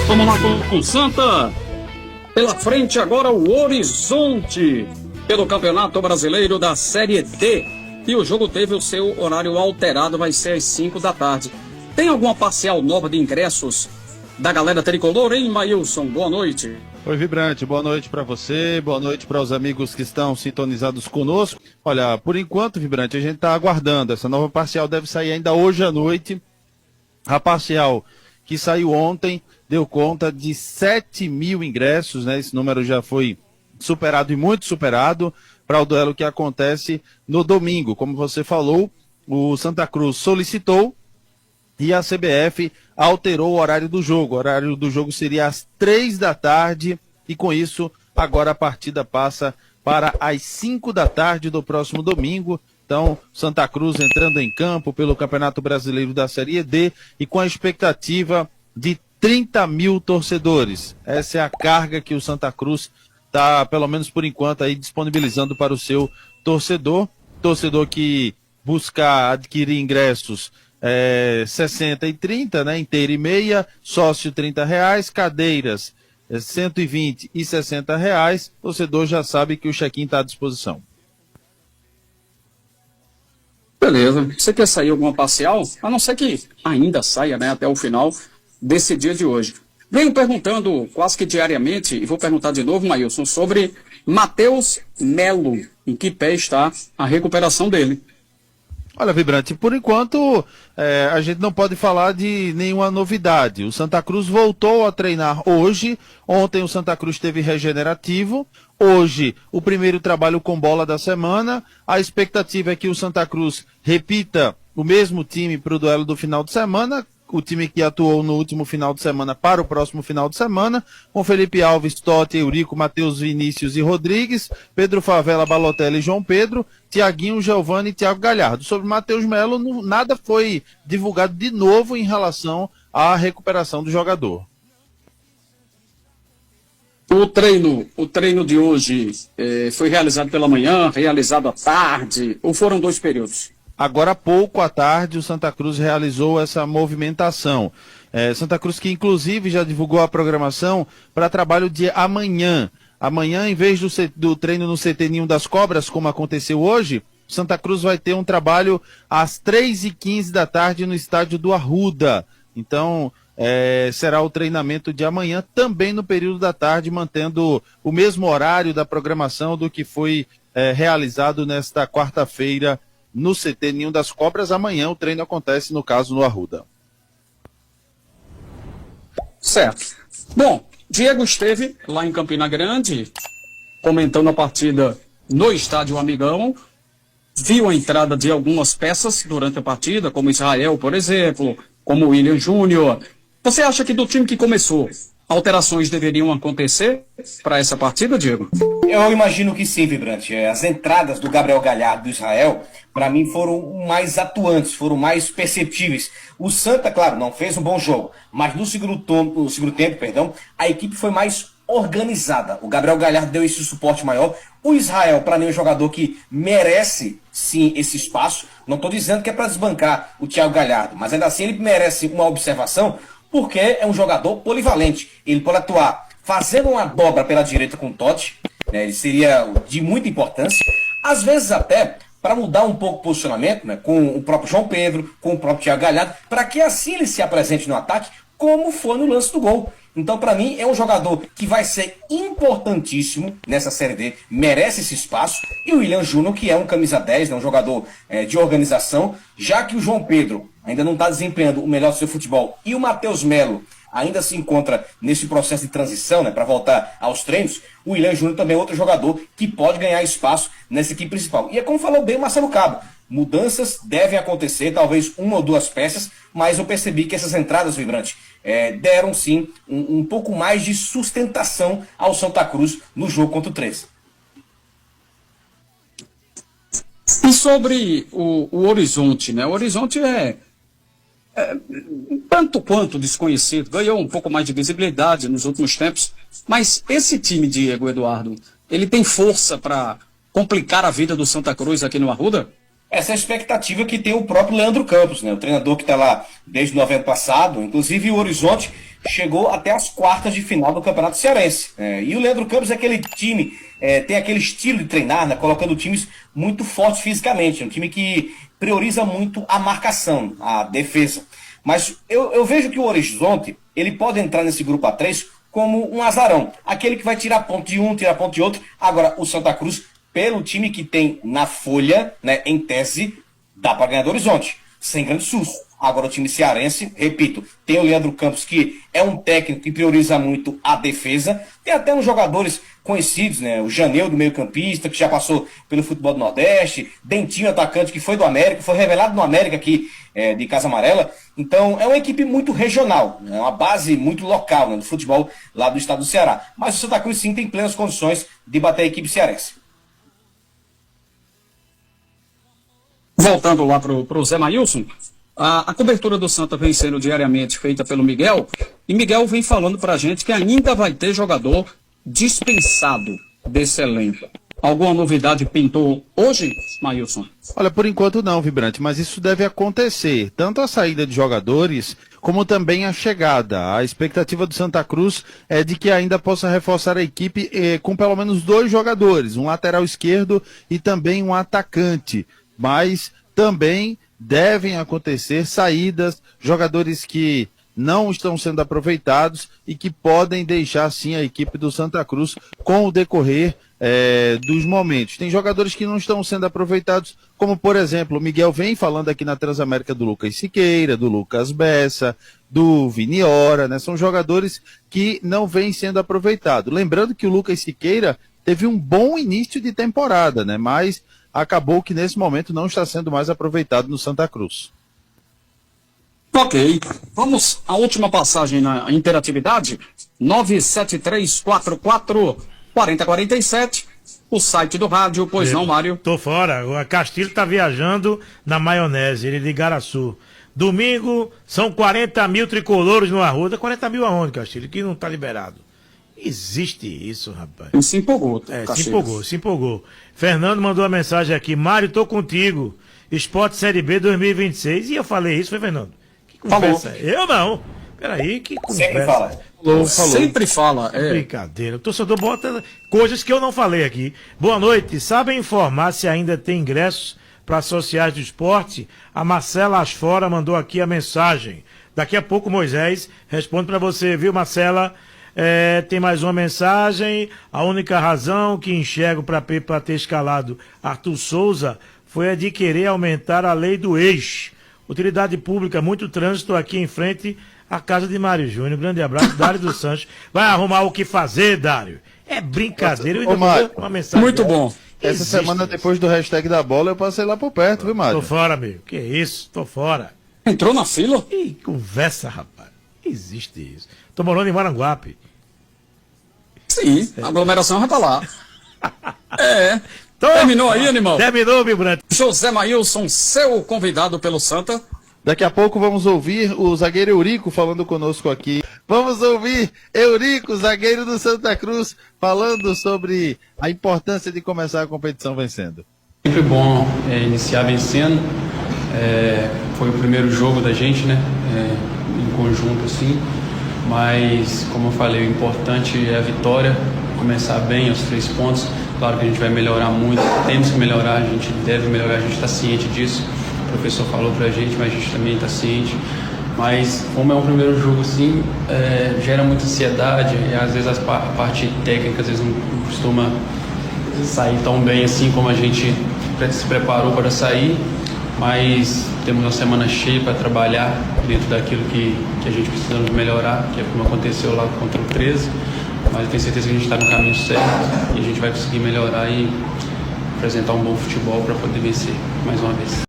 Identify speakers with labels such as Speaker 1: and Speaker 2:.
Speaker 1: Vamos lá com o Santa. Pela frente agora o Horizonte, pelo Campeonato Brasileiro da Série D. E o jogo teve o seu horário alterado, vai ser às 5 da tarde. Tem alguma parcial nova de ingressos da galera tricolor, hein, Maílson? Boa noite.
Speaker 2: Oi, Vibrante, boa noite para você, boa noite para os amigos que estão sintonizados conosco. Olha, por enquanto, Vibrante, a gente está aguardando. Essa nova parcial deve sair ainda hoje à noite. A parcial que saiu ontem deu conta de 7 mil ingressos, né? Esse número já foi superado e muito superado para o duelo que acontece no domingo. Como você falou, o Santa Cruz solicitou e a CBF alterou o horário do jogo. O horário do jogo seria às 3 da tarde e com isso agora a partida passa para as 5 da tarde do próximo domingo. Então, Santa Cruz entrando em campo pelo Campeonato Brasileiro da Série D e com a expectativa de 30 mil torcedores. Essa é a carga que o Santa Cruz está, pelo menos por enquanto, aí disponibilizando para o seu torcedor. Torcedor que busca adquirir ingressos 60 e 30, né, inteira e meia, sócio R$30, cadeiras 120 e R$60. Torcedor já sabe que o check-in está à disposição.
Speaker 1: Beleza. Você quer sair alguma parcial? A não ser que ainda saia, né, até o final desse dia de hoje. Venho perguntando quase que diariamente, e vou perguntar de novo, Maílson, sobre Matheus Melo. Em que pé está a recuperação dele?
Speaker 2: Olha, Vibrante, por enquanto a gente não pode falar de nenhuma novidade. O Santa Cruz voltou a treinar hoje. Ontem o Santa Cruz teve regenerativo. Hoje, o primeiro trabalho com bola da semana. A expectativa é que o Santa Cruz repita o mesmo time para o duelo do final de semana. O time que atuou no último final de semana para o próximo final de semana, com Felipe Alves, Totti, Eurico, Matheus Vinícius e Rodrigues, Pedro Favela, Balotelli e João Pedro, Tiaguinho, Giovani e Thiago Galhardo. Sobre Matheus Melo, nada foi divulgado de novo em relação à recuperação do jogador.
Speaker 1: O treino de hoje foi realizado pela manhã, realizado à tarde, ou foram 2 períodos?
Speaker 2: Agora há pouco à tarde o Santa Cruz realizou essa movimentação. Santa Cruz que inclusive já divulgou a programação para trabalho de amanhã. Amanhã, em vez do treino no CT Ninho das Cobras, como aconteceu hoje, Santa Cruz vai ter um trabalho às 3h15 da tarde no estádio do Arruda. Então, será o treinamento de amanhã, também no período da tarde, mantendo o mesmo horário da programação do que foi realizado nesta quarta-feira no CT Ninho das Cobras. Amanhã o treino acontece, no caso, no Arruda.
Speaker 1: Certo. Bom, Diego esteve lá em Campina Grande, comentando a partida no estádio Amigão, viu a entrada de algumas peças durante a partida, como Israel, por exemplo, como o William Júnior. Você acha que do time que começou, alterações deveriam acontecer para essa partida, Diego?
Speaker 3: Eu imagino que sim, Vibrante. As entradas do Gabriel Galhardo do Israel, para mim, foram mais atuantes, foram mais perceptíveis. O Santa, claro, não fez um bom jogo, mas no segundo tempo, a equipe foi mais organizada. O Gabriel Galhardo deu esse suporte maior. O Israel, para mim, é um jogador que merece, sim, esse espaço. Não estou dizendo que é para desbancar o Thiago Galhardo, mas ainda assim ele merece uma observação, porque é um jogador polivalente. Ele pode atuar fazendo uma dobra pela direita com o Totti, né, ele seria de muita importância. Às vezes até para mudar um pouco o posicionamento, né, com o próprio João Pedro, com o próprio Thiago Galhardo, para que assim ele se apresente no ataque, como foi no lance do gol. Então, para mim, é um jogador que vai ser importantíssimo nessa Série D, merece esse espaço. E o William Júnior, que é um camisa 10, né, um jogador de organização, já que o João Pedro ainda não está desempenhando o melhor do seu futebol, e o Matheus Melo ainda se encontra nesse processo de transição, né, para voltar aos treinos, o William Júnior também é outro jogador que pode ganhar espaço nessa equipe principal. E é como falou bem o Marcelo Cabo, mudanças devem acontecer, talvez 1 ou 2 peças, mas eu percebi que essas entradas, Vibrante, deram sim um pouco mais de sustentação ao Santa Cruz no jogo contra o 13.
Speaker 1: E sobre o Horizonte, né? O Horizonte é tanto quanto desconhecido, ganhou um pouco mais de visibilidade nos últimos tempos, mas esse time, Diego Eduardo, ele tem força para complicar a vida do Santa Cruz aqui no Arruda?
Speaker 3: Essa é a expectativa que tem o próprio Leandro Campos, né? O treinador que está lá desde novembro passado. Inclusive o Horizonte chegou até as quartas de final do Campeonato Cearense. E o Leandro Campos é aquele time, tem aquele estilo de treinar, né? Colocando times muito fortes fisicamente. É um time que prioriza muito a marcação, a defesa. Mas eu vejo que o Horizonte, ele pode entrar nesse grupo A3 como um azarão. Aquele que vai tirar ponto de um, tirar ponto de outro. Agora, o Santa Cruz, pelo time que tem na folha, né, em tese, dá para ganhar do Horizonte, sem grande susto. Agora o time cearense, repito, tem o Leandro Campos, que é um técnico que prioriza muito a defesa. Tem até uns jogadores conhecidos, né? O Janeu, do meio-campista, que já passou pelo futebol do Nordeste. Dentinho, atacante, que foi do América, foi revelado no América aqui, de Casa Amarela. Então é uma equipe muito regional, é uma base muito local, né, do futebol lá do estado do Ceará. Mas o Santa Cruz sim tem plenas condições de bater a equipe cearense.
Speaker 1: Voltando lá para o Zé Maílson, a cobertura do Santa vem sendo diariamente feita pelo Miguel, e Miguel vem falando para a gente que ainda vai ter jogador dispensado desse elenco. Alguma novidade pintou hoje, Maílson?
Speaker 2: Olha, por enquanto não, Vibrante, mas isso deve acontecer. Tanto a saída de jogadores, como também a chegada. A expectativa do Santa Cruz é de que ainda possa reforçar a equipe com pelo menos 2 jogadores, um lateral esquerdo e também um atacante. Mas também devem acontecer saídas, jogadores que não estão sendo aproveitados e que podem deixar sim a equipe do Santa Cruz com o decorrer dos momentos. Tem jogadores que não estão sendo aproveitados, como por exemplo, o Miguel vem falando aqui na Transamérica do Lucas Siqueira, do Lucas Bessa, do Viniora, né? São jogadores que não vêm sendo aproveitados. Lembrando que o Lucas Siqueira teve um bom início de temporada, né? Mas acabou que nesse momento não está sendo mais aproveitado no Santa Cruz.
Speaker 1: Ok, vamos à última passagem na interatividade, 973444047, o site do rádio, pois não, Mário?
Speaker 4: Tô fora, o Castilho tá viajando na maionese, ele de Igaraçu. Domingo, são 40 mil tricolores no Arruda. 40 mil aonde, Castilho? Que não tá liberado. Existe isso, rapaz.
Speaker 1: Se empolgou.
Speaker 4: Se empolgou. Fernando mandou uma mensagem aqui. Mário, tô contigo. Esporte Série B 2026. E eu falei isso, foi, Fernando? Que conversa?
Speaker 1: Falou.
Speaker 4: Eu não. Peraí, que conversa.
Speaker 3: Sempre fala.
Speaker 1: Falou. Sempre fala.
Speaker 4: Brincadeira. O torcedor bota coisas que eu não falei aqui. Boa noite. Sabem informar se ainda tem ingressos para sociais do esporte? A Marcela Asfora mandou aqui a mensagem. Daqui a pouco, Moisés responde para você, viu, Marcela? Tem mais uma mensagem. A única razão que enxergo para ter escalado Arthur Souza foi a de querer aumentar a lei do ex. Utilidade pública, muito trânsito aqui em frente à casa de Mário Júnior. Grande abraço, Dário dos Santos. Vai arrumar o que fazer, Dário. É brincadeira. Eu ainda mandei uma mensagem.
Speaker 1: Muito bom.
Speaker 2: Essa semana, depois do hashtag da bola, eu passei lá por perto, viu, Mário?
Speaker 4: Tô fora, amigo. Que isso? Tô fora.
Speaker 1: Entrou na fila?
Speaker 4: Ih, conversa, rapaz. Existe isso. Tô morando em Maranguape.
Speaker 1: Sim, a aglomeração já tá lá. Terminou aí, animal?
Speaker 4: Terminou, Vibrante.
Speaker 1: José Maílson, seu convidado pelo Santa.
Speaker 2: Daqui a pouco vamos ouvir o zagueiro Eurico falando conosco aqui. Vamos ouvir Eurico, zagueiro do Santa Cruz, falando sobre a importância de começar a competição vencendo.
Speaker 5: Sempre bom iniciar vencendo. Foi o primeiro jogo da gente, né? Em conjunto, assim. Mas, como eu falei, o importante é a vitória, começar bem os 3 pontos. Claro que a gente vai melhorar muito, temos que melhorar, a gente deve melhorar, a gente está ciente disso. O professor falou pra gente, mas a gente também está ciente. Mas, como é um primeiro jogo assim, gera muita ansiedade, e às vezes a parte técnica às vezes não costuma sair tão bem assim como a gente se preparou para sair. Mas temos uma semana cheia para trabalhar dentro daquilo que a gente precisa melhorar, que é como aconteceu lá contra o 13. Mas eu tenho certeza que a gente está no caminho certo e a gente vai conseguir melhorar e apresentar um bom futebol para poder vencer mais uma vez.